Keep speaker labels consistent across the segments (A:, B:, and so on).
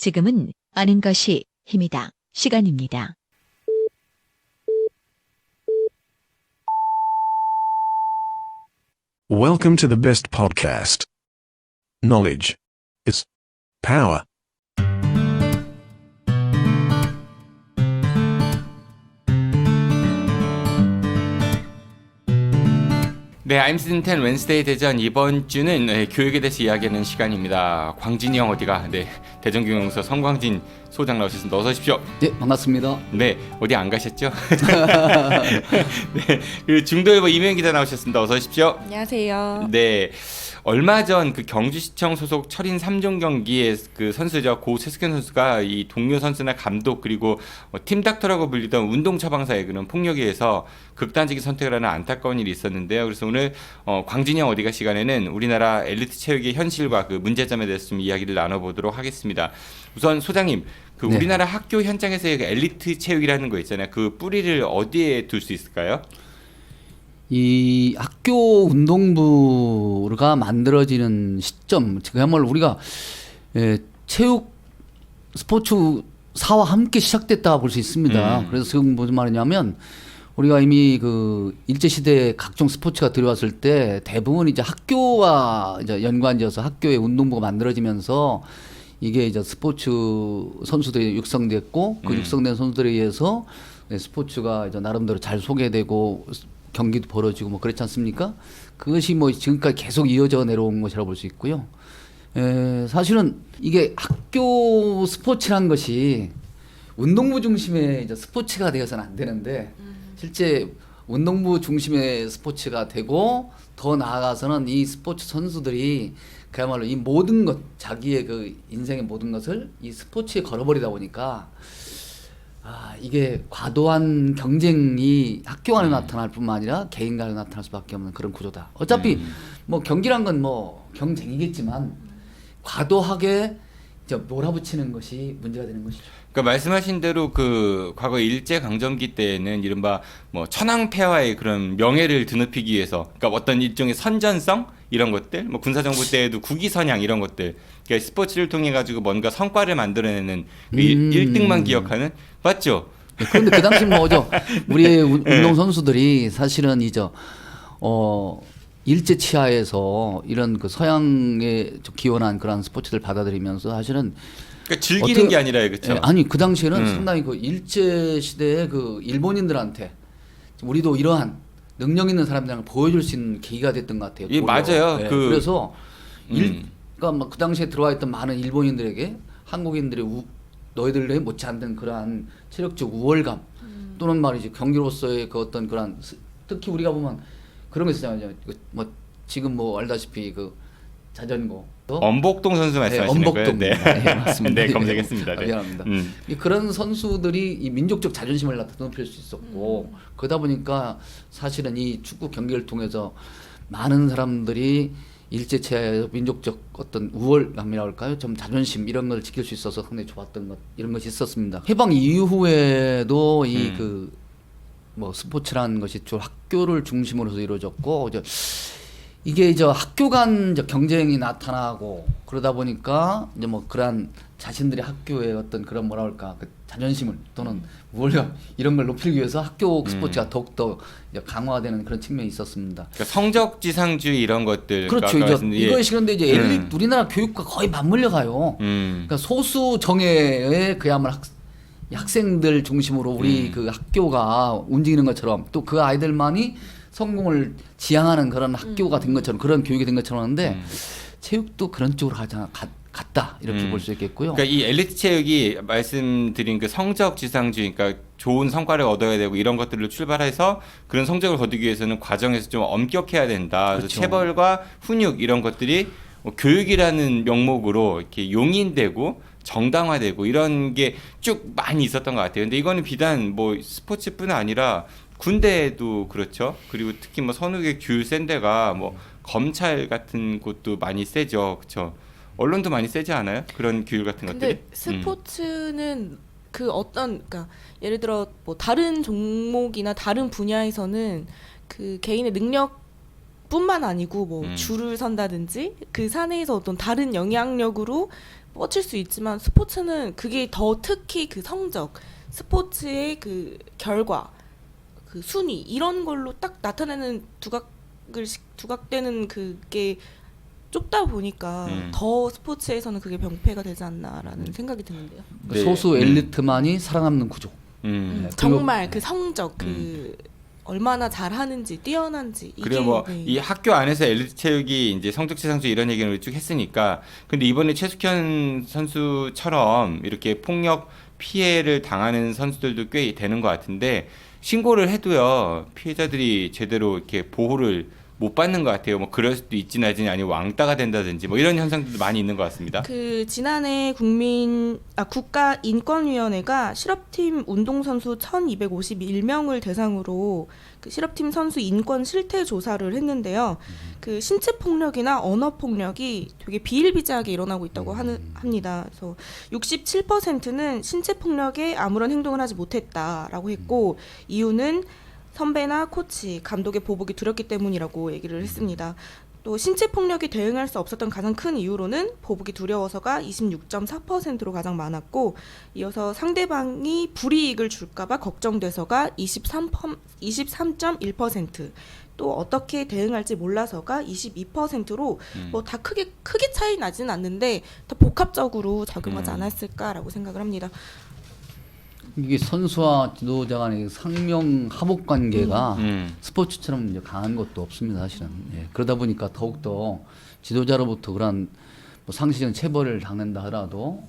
A: 지금은 아는 것이 힘이다. 시간입니다.
B: Welcome to the best podcast. Knowledge is power.
C: 네, 아임스든 10 웬스데이 대전 이번 주는 교육에 대해서 이야기하는 시간입니다. 광진이 형 어디가? 네, 대전경영서 성광진 소장 나오셨습니다. 어서 오십시오.
D: 네, 반갑습니다.
C: 네, 어디 안 가셨죠? 네, 그리고 중도일보 이면 기자 나오셨습니다. 어서 오십시오.
E: 안녕하세요.
C: 네, 얼마 전 그 경주시청 소속 철인 3종 경기의 그 선수죠. 고 최숙현 선수가 이 동료 선수나 감독 그리고 팀 닥터라고 불리던 운동 처방사의 그런 폭력에 의해서 극단적인 선택을 하는 안타까운 일이 있었는데요. 그래서 오늘 광진이 형 어디가 시간에는 우리나라 엘리트 체육의 현실과 그 문제점에 대해서 좀 이야기를 나눠보도록 하겠습니다. 우선 소장님, 그
D: 네.
C: 우리나라 학교 현장에서의 그 엘리트 체육이라는 거 있잖아요. 그 뿌리를 어디에 둘 수 있을까요?
D: 이 학교 운동부가 만들어지는 시점, 그야말로 우리가 체육 스포츠사와 함께 시작됐다 볼 수 있습니다. 그래서 지금 무슨 말이냐면 우리가 이미 그 일제 시대에 각종 스포츠가 들어왔을 때 대부분 이제 학교와 이제 연관지어서 학교의 운동부가 만들어지면서 이게 이제 스포츠 선수들이 육성됐고 그 육성된 선수들에 의해서 스포츠가 이제 나름대로 잘 소개되고 경기도 벌어지고 뭐 그렇지 않습니까? 그것이 뭐 지금까지 계속 이어져 내려온 것이라고 볼 수 있고요. 사실은 이게 학교 스포츠란 것이 운동부 중심의 이제 스포츠가 되어서는 안 되는데 실제 운동부 중심의 스포츠가 되고 더 나아가서는 이 스포츠 선수들이 그야말로 이 모든 것, 자기의 그 인생의 모든 것을 이 스포츠에 걸어버리다 보니까 이게 과도한 경쟁이 학교 안에 나타날 뿐만 아니라 개인 간에 나타날 수밖에 없는 그런 구조다. 어차피 뭐 경기란 건 뭐 경쟁이겠지만 과도하게 이제 몰아붙이는 것이 문제가 되는 것이죠.
C: 그러니까 말씀하신 대로 그 과거 일제 강점기 때에는 이른바 뭐 천황폐하의 그런 명예를 드높이기 위해서, 그러니까 어떤 일종의 선전성 이런 것들, 뭐 군사정부 때에도 국위선양 이런 것들, 그러니까 스포츠를 통해 가지고 뭔가 성과를 만들어내는 그 1등만 기억하는, 맞죠?
D: 그런데 그 당시 뭐죠? 우리의 운동 선수들이 사실은 이제 일제 치하에서 이런 그 서양에 기원한 그런 스포츠를 받아들이면서 사실은
C: 그러니까 즐기는 게 아니라 그렇죠.
D: 아니 그 당시에는 상당히 그 일제 시대의 그 일본인들한테 우리도 이러한 능력 있는 사람들을 보여줄 수 있는 계기가 됐던 것 같아요.
C: 예, 맞아요.
D: 네, 그래서 그러니까 막 그 당시에 들어와 있던 많은 일본인들에게 한국인들의 너희들에 못지않는 그러한 체력적 우월감 또는 말이지 경기로서의 그 어떤 그런 특히 우리가 보면 그런 거 있잖아요. 뭐 지금 뭐 알다시피 그 자전거
C: 엄복동 선수 말씀하시는 거예요?
D: 엄복동. 네, 맞습니다.
C: 네, 검색했습니다. 네.
D: 미안합니다. 그런 선수들이 이 민족적 자존심을 높일 수 있었고 그러다 보니까 사실은 이 축구 경기를 통해서 많은 사람들이 일제체에서 민족적 어떤 우월감이라고 할까요? 좀 자존심 이런 걸 지킬 수 있어서 상당히 좋았던 것 이런 것이 있었습니다. 해방 이후에도 이 그 뭐 스포츠라는 것이 주 학교를 중심으로 해서 이루어졌고 이제 이게 이제 학교 간 이제 경쟁이 나타나고 그러다 보니까 이제 뭐 그러한 자신들의 학교의 어떤 그런 뭐라 할까 그 자존심을 또는 우월감 이런 걸 높이기 위해서 학교 스포츠가 더욱더 이제 강화되는 그런 측면이 있었습니다.
C: 그러니까 성적 지상주의 이런 것들.
D: 그렇죠. 이것이 그런데 이제 엘리트 우리나라 교육과 거의 맞물려 가요. 그러니까 소수 정예의 그야말로 학생들 중심으로 우리 그 학교가 움직이는 것처럼 또 그 아이들만이 성공을 지향하는 그런 학교가 된 것처럼 그런 교육이 된 것처럼 하는데 체육도 그런 쪽으로 갔다 이렇게 볼 수 있겠고요.
C: 그러니까 이 엘리트 체육이 말씀드린 그 성적 지상주의, 그러니까 좋은 성과를 얻어야 되고 이런 것들을 출발해서 그런 성적을 거두기 위해서는 과정에서 좀 엄격해야 된다. 그래서
D: 그렇죠.
C: 체벌과 훈육 이런 것들이 교육이라는 명목으로 이렇게 용인되고 정당화되고 이런 게 쭉 많이 있었던 것 같아요. 근데 이거는 비단 뭐 스포츠뿐 아니라 군대에도 그렇죠. 그리고 특히 뭐 선후계 규율 센 데가 뭐 검찰 같은 곳도 많이 세죠. 그렇죠. 언론도 많이 세지 않아요? 그런 규율 같은 것들이?
E: 근데 스포츠는 그 어떤 그러니까 예를 들어 뭐 다른 종목이나 다른 분야에서는 그 개인의 능력뿐만 아니고 뭐 줄을 선다든지 그 사내에서 어떤 다른 영향력으로 뻗칠 수 있지만 스포츠는 그게 더 특히 그 성적, 스포츠의 그 결과, 그 순위 이런 걸로 딱 나타내는 두각되는 그게 좁다 보니까 더 스포츠에서는 그게 병폐가 되지 않나라는 생각이 드는데요.
C: 네.
D: 소수 엘리트만이 살아남는 구조.
E: 정말 그 성적 얼마나 잘하는지 뛰어난지 이게
C: 그리고 뭐 이 학교 안에서 엘리트 체육이 이제 성적지 상주 이런 얘기를 우리 쭉 했으니까 근데 이번에 최숙현 선수처럼 이렇게 폭력 피해를 당하는 선수들도 꽤 되는 것 같은데 신고를 해도요 피해자들이 제대로 이렇게 보호를 못 받는 것 같아요. 뭐 그럴 수도 있지는 아니면 왕따가 된다든지 뭐 이런 현상들도 많이 있는 것 같습니다.
E: 그 지난해 국가인권위원회가 실업팀 운동선수 1,251명을 대상으로 그 실업팀 선수 인권 실태 조사를 했는데요. 그 신체 폭력이나 언어 폭력이 되게 비일비재하게 일어나고 있다고 합니다. 그래서 67%는 신체 폭력에 아무런 행동을 하지 못했다라고 했고 이유는 선배나 코치, 감독의 보복이 두렵기 때문이라고 얘기를 했습니다. 또 신체 폭력에 대응할 수 없었던 가장 큰 이유로는 보복이 두려워서가 26.4%로 가장 많았고 이어서 상대방이 불이익을 줄까봐 걱정돼서가 23.1%, 또 어떻게 대응할지 몰라서가 22%로 뭐 다 크게 차이 나지는 않는데 더 복합적으로 작용하지 않았을까라고 생각을 합니다.
D: 이게 선수와 지도자 간의 상명 하복 관계가 스포츠처럼 이제 강한 것도 없습니다, 사실은. 예. 그러다 보니까 더욱더 지도자로부터 그런 뭐 상시적인 체벌을 당한다 하더라도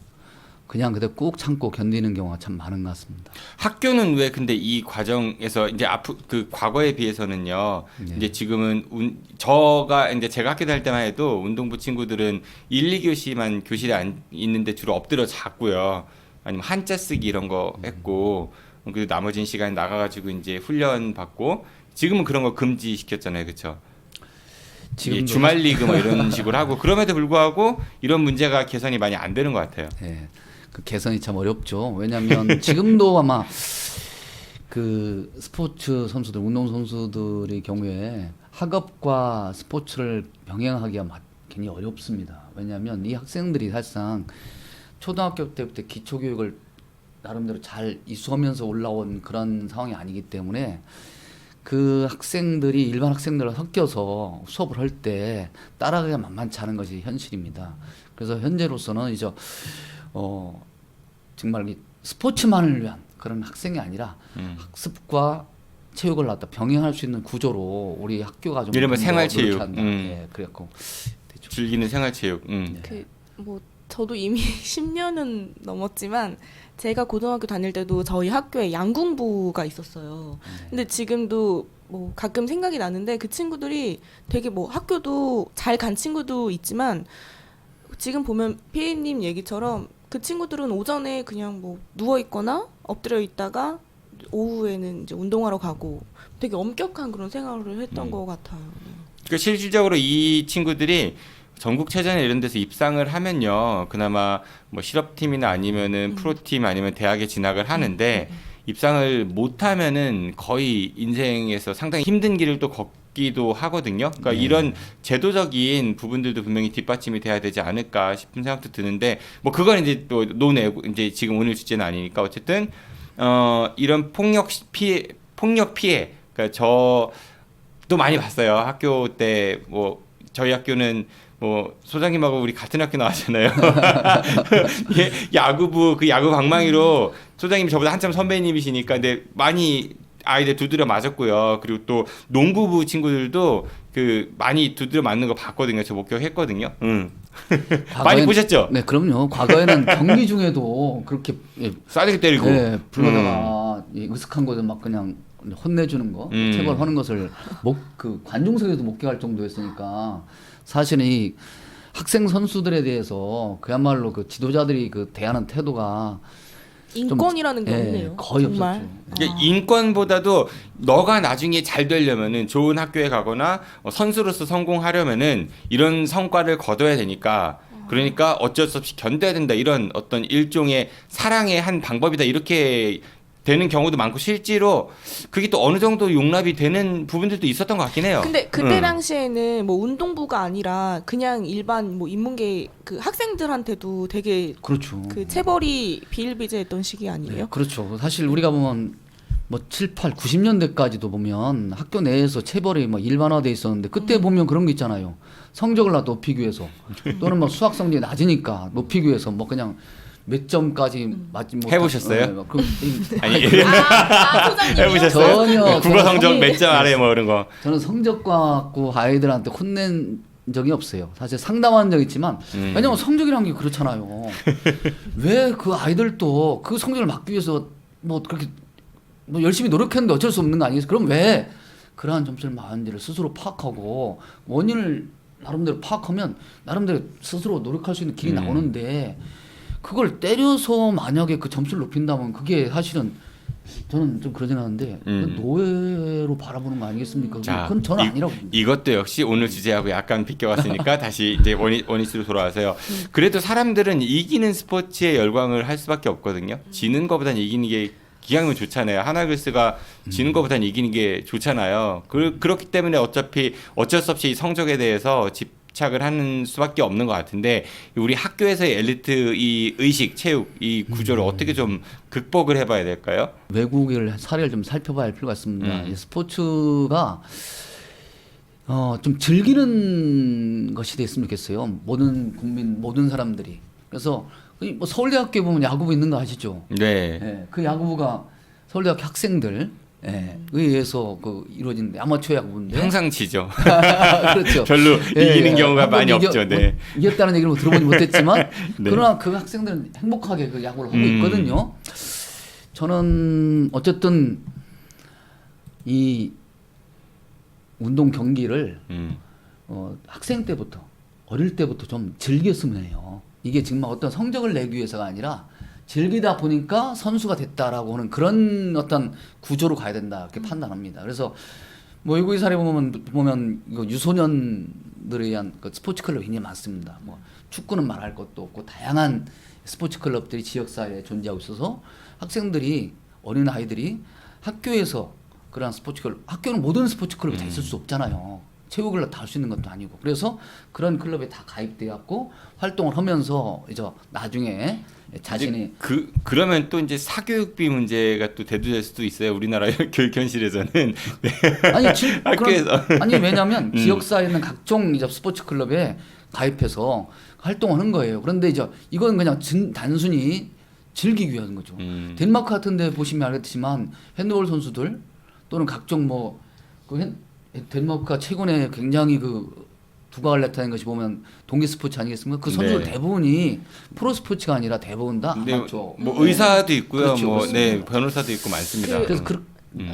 D: 그냥 그대로 꾹 참고 견디는 경우가 참 많은 것 같습니다.
C: 학교는 왜 근데 이 과정에서 이제 그 과거에 비해서는요.
D: 네.
C: 이제 지금은 제가 학교 다닐 때만 해도 운동부 친구들은 1, 2교시만 교실에 있는데 주로 엎드려 잤고요. 아니면 한자 쓰기 이런 거 했고 그 나머진 시간에 나가가지고 이제 훈련 받고 지금은 그런 거 금지시켰잖아요, 그렇죠?
D: 지금
C: 주말 리그 뭐 이런 식으로 하고 그럼에도 불구하고 이런 문제가 개선이 많이 안 되는 것 같아요.
D: 예, 그 개선이 참 어렵죠. 왜냐하면 지금도 아마 그 스포츠 선수들, 운동 선수들의 경우에 학업과 스포츠를 병행하기가 굉장히 어렵습니다. 왜냐하면 이 학생들이 사실상 초등학교 때부터 기초교육을 나름대로 잘 이수하면서 올라온 그런 상황이 아니기 때문에 그 학생들이 일반 학생들과 섞여서 수업을 할 때 따라가기가 만만치 않은 것이 현실입니다. 그래서 현재로서는 이제 정말 이 스포츠만을 위한 그런 학생이 아니라 학습과 체육을 갖다 병행할 수 있는 구조로 우리 학교가 좀
C: 이러면 생활체육,
D: 예, 그랬고
C: 즐기는 생활체육.
E: 그 뭐 저도 이미 10년은 넘었지만 제가 고등학교 다닐 때도 저희 학교에 양궁부가 있었어요. 근데 지금도 뭐 가끔 생각이 나는데 그 친구들이 되게 뭐 학교도 잘 간 친구도 있지만 지금 보면 피디님 얘기처럼 그 친구들은 오전에 그냥 뭐 누워 있거나 엎드려 있다가 오후에는 이제 운동하러 가고 되게 엄격한 그런 생활을 했던 것 같아요.
C: 그러니까 실질적으로 이 친구들이 전국체전 이런 데서 입상을 하면요, 그나마 뭐 실업팀이나 아니면은 프로팀 아니면 대학에 진학을 하는데 입상을 못하면은 거의 인생에서 상당히 힘든 길을 또 걷기도 하거든요. 그러니까 이런 제도적인 부분들도 분명히 뒷받침이 돼야 되지 않을까 싶은 생각도 드는데 뭐 그건 이제 또 논외고 이제 지금 오늘 주제는 아니니까 어쨌든 이런 폭력 피해, 그러니까 저도 많이 봤어요. 학교 때 뭐 저희 학교는 뭐 소장님하고 우리 같은 학교 나왔잖아요. 야구부 그 야구 방망이로 소장님이 저보다 한참 선배님이시니까 근데 많이 아이들 두드려 맞았고요. 그리고 또 농구부 친구들도 그 많이 두드려 맞는 거 봤거든요. 저 목격했거든요. 많이 보셨죠?
D: 네, 그럼요. 과거에는 경기 중에도 그렇게
C: 싸대기 때리고
D: 불러다가 으슥한 거를 막 그냥 혼내주는 거, 체벌하는 것을 그 관중석에도 목격할 정도였으니까 사실은 이 학생 선수들에 대해서 그야말로 그 지도자들이 그 대하는 태도가
E: 인권이라는 게 없네요.
D: 거의
E: 정말.
D: 없었죠.
C: 인권보다도 너가 나중에 잘 되려면은 좋은 학교에 가거나 선수로서 성공하려면은 이런 성과를 거둬야 되니까 그러니까 어쩔 수 없이 견뎌야 된다 이런 어떤 일종의 사랑의 한 방법이다 이렇게 되는 경우도 많고 실제로 그게 또 어느 정도 용납이 되는 부분들도 있었던 것 같긴 해요.
E: 근데 그때 당시에는 뭐 운동부가 아니라 그냥 일반 뭐 인문계 그 학생들한테도 되게
D: 그렇죠.
E: 그 체벌이 비일비재했던 시기 아니에요?
D: 네, 그렇죠. 사실 우리가 보면 뭐 7, 8, 90년대까지도 보면 학교 내에서 체벌이 뭐 일반화돼 있었는데 그때 보면 그런 게 있잖아요. 성적을 높이기 위해서 또는 뭐 수학 성적이 낮으니까 높이기 위해서 뭐 그냥 몇 점까지 맞지 못
C: 해보셨어요? 아니
E: 소장님이요?
C: 해보셨어요?
D: 전혀
C: 국어 성적
D: 저는
C: 몇 점 아래 뭐 이런 거.
D: 저는 성적과 갖고 아이들한테 혼낸 적이 없어요. 사실 상담한 적 있지만 왜냐면 성적이라는 게 그렇잖아요. 왜 그 아이들도 그 성적을 막기 위해서 뭐 그렇게 뭐 열심히 노력했는데 어쩔 수 없는 거 아니겠어요? 그럼 왜 그러한 점수를 맞은지를 스스로 파악하고 원인을 나름대로 파악하면 나름대로 스스로 노력할 수 있는 길이 나오는데 그걸 때려서 만약에 그 점수를 높인다면 그게 사실은 저는 좀 그러진 않은데 노예로 바라보는 거 아니겠습니까?
C: 자,
D: 그건 저는 아니라고 봅니다.
C: 이것도 역시 오늘 주제하고 약간 비껴왔으니까 다시 이제 원이스로 돌아와서요. 그래도 사람들은 이기는 스포츠에 열광을 할 수밖에 없거든요. 지는 것보단 이기는 게 기왕이면 좋잖아요. 하나글스가 지는 것보단 이기는 게 좋잖아요. 그렇기 때문에 어차피 어쩔 수 없이 이 성적에 대해서 집착을 하는 수밖에 없는 것 같은데 우리 학교에서의 엘리트 이 의식, 체육 이 구조를 어떻게 좀 극복을 해봐야 될까요?
D: 외국의 사례를 좀 살펴봐야 할 필요가 있습니다. 이 스포츠가 좀 즐기는 것이 됐으면 좋겠어요. 모든 국민, 모든 사람들이. 그래서 뭐 서울대학교에 보면 야구부 있는 거 아시죠?
C: 네.
D: 예, 그 야구부가 서울대학교 학생들 의해서 그 이루어진 아마추어 야구부인데
C: 항상 지죠.
D: 그렇죠.
C: 별로 이기는 경우가
D: 한번
C: 많이 없죠. 네.
D: 이겼다는 얘기를 들어보지 못했지만
C: 네.
D: 그러나 그 학생들은 행복하게 그 야구를 하고 있거든요. 저는 어쨌든 이 운동 경기를 학생 때부터 어릴 때부터 좀 즐겼으면 해요. 이게 정말 어떤 성적을 내기 위해서가 아니라 즐기다 보니까 선수가 됐다라고 하는 그런 어떤 구조로 가야 된다 이렇게 판단합니다. 그래서 뭐 외국의 사례 보면 이거 유소년들에 의한 그 스포츠 클럽이 굉장히 많습니다. 뭐 축구는 말할 것도 없고 다양한 스포츠 클럽들이 지역사회에 존재하고 있어서 학생들이 어린 아이들이 학교에서 그런 스포츠 클럽 학교는 모든 스포츠 클럽이 다 있을 수 없잖아요. 체육을 다 할 수 있는 것도 아니고 그래서 그런 클럽에 다 가입돼 갖고 활동을 하면서 이제 나중에 자신이
C: 그러면 또 이제 사교육비 문제가 또 대두될 수도 있어요. 우리나라 교육 현실에서는. 네.
D: 아니
C: 학교에서.
D: 아니 왜냐하면 지역사회에 있는 각종 이제 스포츠 클럽에 가입해서 활동하는 거예요. 그런데 이제 이건 그냥 단순히 즐기기 위한 거죠. 덴마크 같은데 보시면 알겠지만 핸드볼 선수들 또는 각종 덴마크가 최근에 굉장히 그 두각을 나타낸 것이 보면 동계 스포츠 아니겠습니까? 그 선수들
C: 네.
D: 대부분이 프로 스포츠가 아니라 대부분 다 아마추어.
C: 뭐 의사도 있고요.
D: 그렇죠,
C: 뭐
D: 그렇습니다.
C: 변호사도 있고 많습니다.
D: 그래서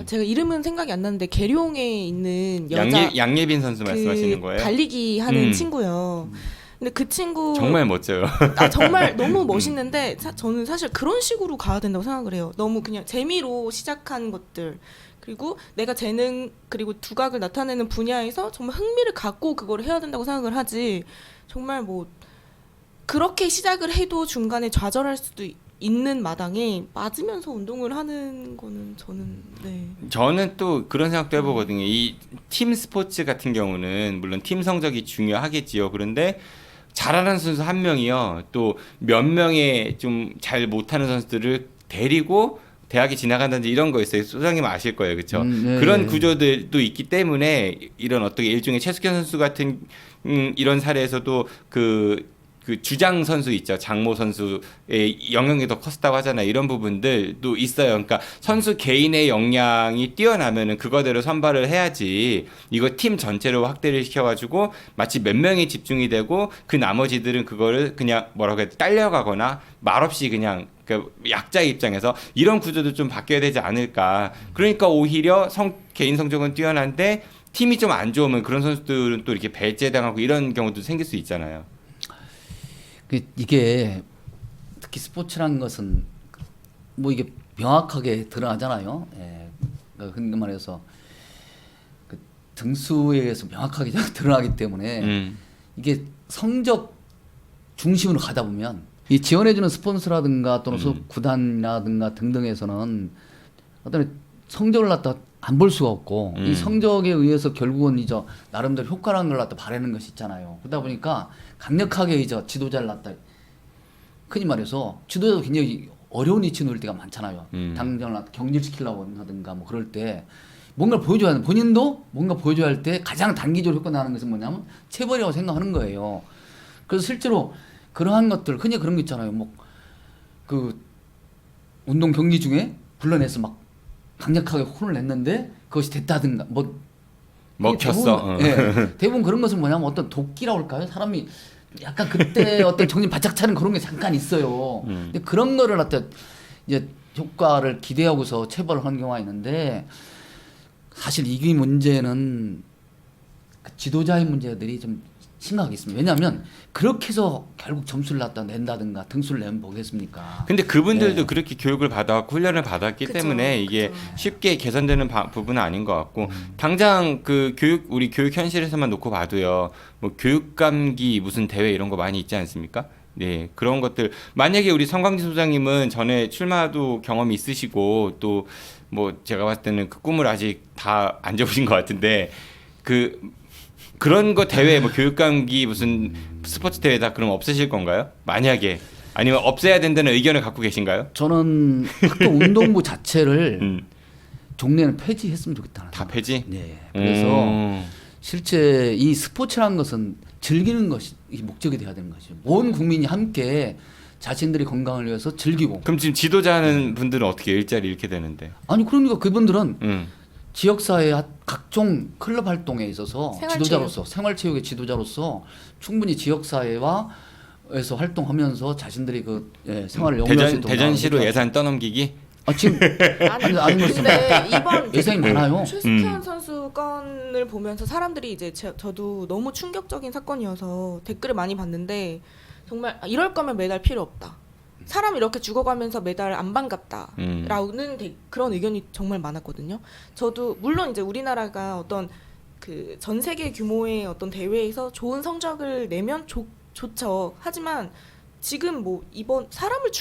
E: 제가 이름은 생각이 안 나는데 계룡에 있는 여자
C: 양예빈 선수 말씀하시는 거예요?
E: 달리기 하는 친구요. 근데 그 친구
C: 정말 멋져요.
E: 정말 너무 멋있는데 저는 사실 그런 식으로 가야 된다고 생각을 해요. 너무 그냥 재미로 시작한 것들 그리고 내가 재능 그리고 두각을 나타내는 분야에서 정말 흥미를 갖고 그걸 해야 된다고 생각을 하지 정말 뭐 그렇게 시작을 해도 중간에 좌절할 수도 있는 마당에 맞으면서 운동을 하는 거는
C: 저는 또 그런 생각도 해보거든요. 이 팀 스포츠 같은 경우는 물론 팀 성적이 중요하겠지요. 그런데 잘하는 선수 한 명이요. 또 몇 명의 좀 잘 못하는 선수들을 데리고 대학에 지나간다든지 이런 거 있어요. 소장님 아실 거예요. 그렇죠?
D: 네.
C: 그런 구조들도 있기 때문에 이런 어떻게 일종의 최숙현 선수 같은 이런 사례에서도 그 주장 선수 있죠. 장모 선수의 영향이 더 컸다고 하잖아요. 이런 부분들도 있어요. 그러니까 선수 개인의 역량이 뛰어나면은 그거대로 선발을 해야지 이거 팀 전체로 확대를 시켜가지고 마치 몇 명이 집중이 되고 그 나머지들은 그거를 그냥 뭐라고 해야 딸려가거나 말없이 그냥 그 약자 입장에서 이런 구조도 좀 바뀌어야 되지 않을까. 그러니까 오히려 개인 성적은 뛰어난데 팀이 좀 안 좋으면 그런 선수들은 또 이렇게 배제당하고 이런 경우도 생길 수 있잖아요.
D: 이게 특히 스포츠라는 것은 뭐 이게 명확하게 드러나잖아요. 예. 그러니까 흔히 말해서 그 등수에 의해서 명확하게 드러나기 때문에 이게 성적 중심으로 가다 보면 이 지원해주는 스폰서라든가 또는 소속 구단이라든가 등등에서는 어떤 성적을 갖다 안 볼 수가 없고 이 성적에 의해서 결국은 이제 나름대로 효과라는 걸 갖다 바라는 것이 있잖아요. 그러다 보니까 강력하게 이제 지도자를 갖다 흔히 말해서 지도자도 굉장히 어려운 위치에 놓을 때가 많잖아요. 당장을 경질시키려고 하든가 뭐 그럴 때 뭔가 보여줘야 하는 본인도 뭔가 보여줘야 할 때 가장 단기적으로 효과 나는 것은 뭐냐면 체벌이라고 생각하는 거예요. 그래서 실제로 그러한 것들 흔히 그런 거 있잖아요. 뭐 그 운동 경기 중에 불러내서 막 강력하게 혼을 냈는데 그것이 됐다든가 뭐
C: 먹혔어.
D: 대부분 그런 것은 뭐냐면 어떤 도끼라고 할까요? 사람이 약간 그때 어떤 정신 바짝 차는 그런 게 잠깐 있어요. 근데 그런 거를 갖다 이제 효과를 기대하고서 체벌을 하는 경우가 있는데 사실 이 문제는 그 지도자의 문제들이 좀 심각하게 있습니다. 왜냐하면 그렇게 해서 결국 점수를 갖다 낸다든가 등수를 내면 보겠습니까?
C: 근데 그분들도
D: 네.
C: 그렇게 교육을 받았고 훈련을 받았기
E: 그쵸,
C: 때문에 이게
E: 그쵸.
C: 쉽게 개선되는 부분은 아닌 것 같고 당장 그 우리 교육 현실에서만 놓고 봐도요. 뭐 교육 감기 무슨 대회 이런 거 많이 있지 않습니까? 네, 그런 것들 만약에 우리 성광진 소장님은 전에 출마도 경험이 있으시고 또 뭐 제가 봤을 때는 그 꿈을 아직 다 안 접으신 것 같은데 그런 거 대회 뭐 교육 감기 무슨 스포츠 대회다 그럼 없으실 건가요? 만약에 아니면 없애야 된다는 의견을 갖고 계신가요?
D: 저는 학교 운동부 자체를 종래는 폐지했으면 좋겠다는
C: 다 폐지?
D: 네. 그래서 실제 이 스포츠라는 것은 즐기는 것이 이 목적이 돼야 되는 거죠. 온 국민이 함께 자신들의 건강을 위해서 즐기고.
C: 그럼 지금 지도자는 분들은 어떻게 일자리 잃게 되는데?
D: 아니 그러니까 그분들은 지역사회 각종 클럽 활동에 있어서
E: 생활체육.
D: 지도자로서 생활체육의 지도자로서 충분히 지역사회와 에서 활동하면서 자신들이 그 생활을 영위할 수 있도록
C: 대전시로
D: 나아가죠.
C: 예산 떠넘기기?
D: 지금 아니
E: 근데 이번
D: 예산이 많아요.
E: 최숙현 선수 건을 보면서 사람들이 이제 저도 너무 충격적인 사건이어서 댓글을 많이 봤는데 정말 이럴 거면 메달 필요 없다. 사람 이렇게 죽어가면서 메달 안 반갑다라는 그런 의견이 정말 많았거든요. 저도 물론 이제 우리나라가 어떤 그 전 세계 규모의 어떤 대회에서 좋은 성적을 내면 좋죠. 하지만 지금 뭐 이번 사람을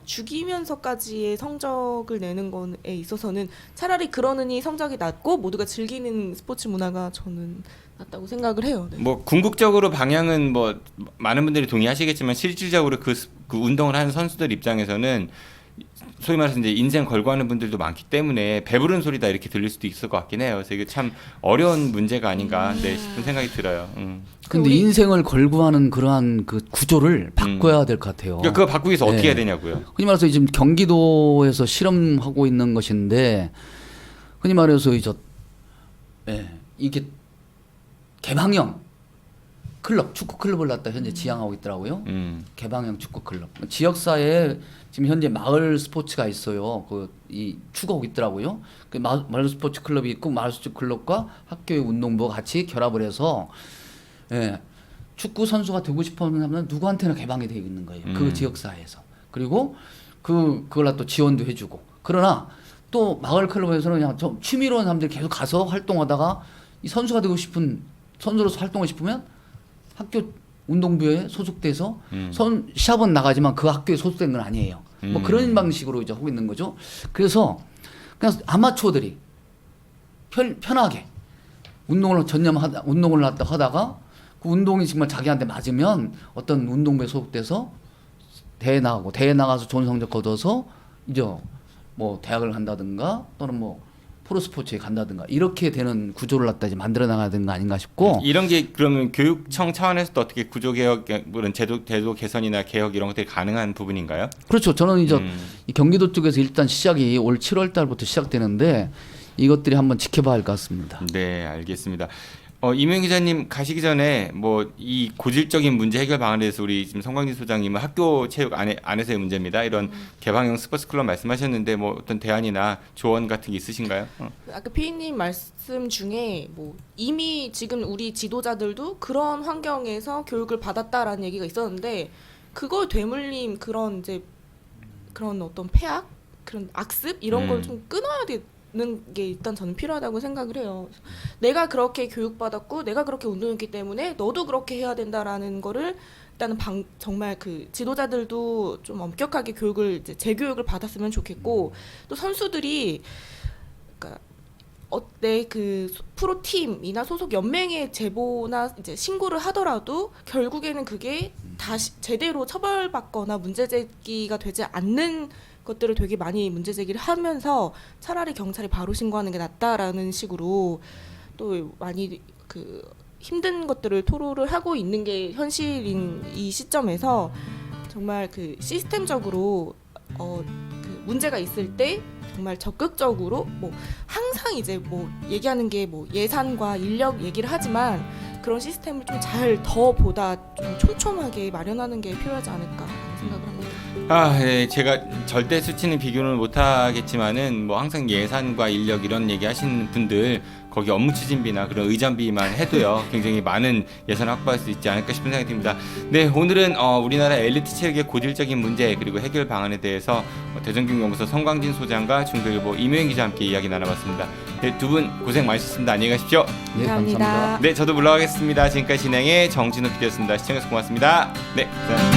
E: 죽이면서까지의 성적을 내는 거에 있어서는 차라리 그러느니 성적이 낮고 모두가 즐기는 스포츠 문화가 저는 낫다고 생각을 해요. 네.
C: 뭐 궁극적으로 방향은 뭐 많은 분들이 동의하시겠지만 실질적으로 그 운동을 하는 선수들 입장에서는 소위 말해서 이제 인생 걸고 하는 분들도 많기 때문에 배부른 소리다 이렇게 들릴 수도 있을 것 같긴 해요. 그래서 이게 참 어려운 문제가 아닌가 싶은 생각이 들어요.
D: 근데 인생을 걸고 하는 그러한 그 구조를 바꿔야 될 것 같아요.
C: 그러니까 그거 바꾸기 위해서 어떻게
D: 네.
C: 해야 되냐고요.
D: 흔히 말해서 지금 경기도에서 실험하고 있는 것인데 흔히 말해서 이게 개방형 클럽, 축구 클럽을 갖다 현재 지향하고 있더라고요. 개방형 축구 클럽. 지역사회에 지금 현재 마을 스포츠가 있어요. 이 추구하고 있더라고요. 그 마을 스포츠 클럽이 있고 마을 스포츠 클럽과 학교의 운동부가 같이 결합을 해서 축구 선수가 되고 싶어하는 사람은 누구한테나 개방이 되어 있는 거예요. 그 지역사회에서. 그리고 그걸 또 지원도 해주고. 그러나 또 마을 클럽에서는 그냥 좀 취미로 하는 사람들이 계속 가서 활동하다가 이 선수가 되고 싶은 선수로서 활동하고 싶으면 학교 운동부에 소속돼서 시합은 나가지만 그 학교에 소속된 건 아니에요. 뭐 그런 방식으로 이제 하고 있는 거죠. 그래서 그냥 아마추어들이 편하게 운동을 하다가 그 운동이 정말 자기한테 맞으면 어떤 운동부에 소속돼서 대회 나가서 좋은 성적 거둬서 이제 뭐 대학을 간다든가 또는 뭐 프로스포츠에 간다든가 이렇게 되는 구조를 갖다 이제 만들어 나가야 되는 거 아닌가 싶고
C: 이런 게 그러면 교육청 차원에서도 어떻게 구조 개혁, 물론 제도 개선이나 개혁 이런 것들이 가능한 부분인가요?
D: 그렇죠. 저는 이제 이 경기도 쪽에서 일단 시작이 올 7월 달부터 시작되는데 이것들이 한번 지켜봐야 할 것 같습니다.
C: 네, 알겠습니다. 이명 기자님 가시기 전에 뭐 이 고질적인 문제 해결 방안에 대해서 우리 지금 성광진 소장님은 학교 체육 안에서의 문제입니다. 이런 개방형 스포츠 클럽 말씀하셨는데 뭐 어떤 대안이나 조언 같은 게 있으신가요?
E: 아까 피디님 말씀 중에 뭐 이미 지금 우리 지도자들도 그런 환경에서 교육을 받았다라는 얘기가 있었는데 그걸 되물림 그런 어떤 폐악, 그런 악습 이런 걸 좀 끊어야 되는 게 일단 저는 필요하다고 생각을 해요. 내가 그렇게 교육받았고 내가 그렇게 운동했기 때문에 너도 그렇게 해야 된다라는 거를 일단은 정말 그 지도자들도 좀 엄격하게 교육을 이제 재교육을 받았으면 좋겠고 또 선수들이 그러니까 내 그 프로 팀이나 소속 연맹에 제보나 이제 신고를 하더라도 결국에는 그게 다시 제대로 처벌받거나 문제 제기가 되지 않는 것들을 되게 많이 문제 제기를 하면서 차라리 경찰에 바로 신고하는 게 낫다라는 식으로 또 많이 그 힘든 것들을 토로를 하고 있는 게 현실인 이 시점에서 정말 그 시스템적으로 그 문제가 있을 때 정말 적극적으로 뭐 항상 이제 뭐 얘기하는 게 뭐 예산과 인력 얘기를 하지만 그런 시스템을 좀 잘 더 보다 좀 촘촘하게 마련하는 게 필요하지 않을까 생각을 합니다.
C: 네, 제가 절대 수치는 비교를 못 하겠지만은 뭐 항상 예산과 인력 이런 얘기 하시는 분들 거기 업무 추진비나 그런 의전비만 해도요 굉장히 많은 예산을 확보할 수 있지 않을까 싶은 생각이 듭니다. 네, 오늘은 우리나라 엘리트 체육의 고질적인 문제 그리고 해결 방안에 대해서 대전경연구소 성광진 소장과 중도일보 임효인 기자와 함께 이야기 나눠봤습니다. 네, 두 분 고생 많으셨습니다. 안녕히 가십시오.
D: 네,
E: 감사합니다.
D: 감사합니다.
C: 네, 저도 물러가겠습니다. 지금까지 진행의 정진욱 PD였습니다. 시청해주셔서 고맙습니다. 네, 감사합니다.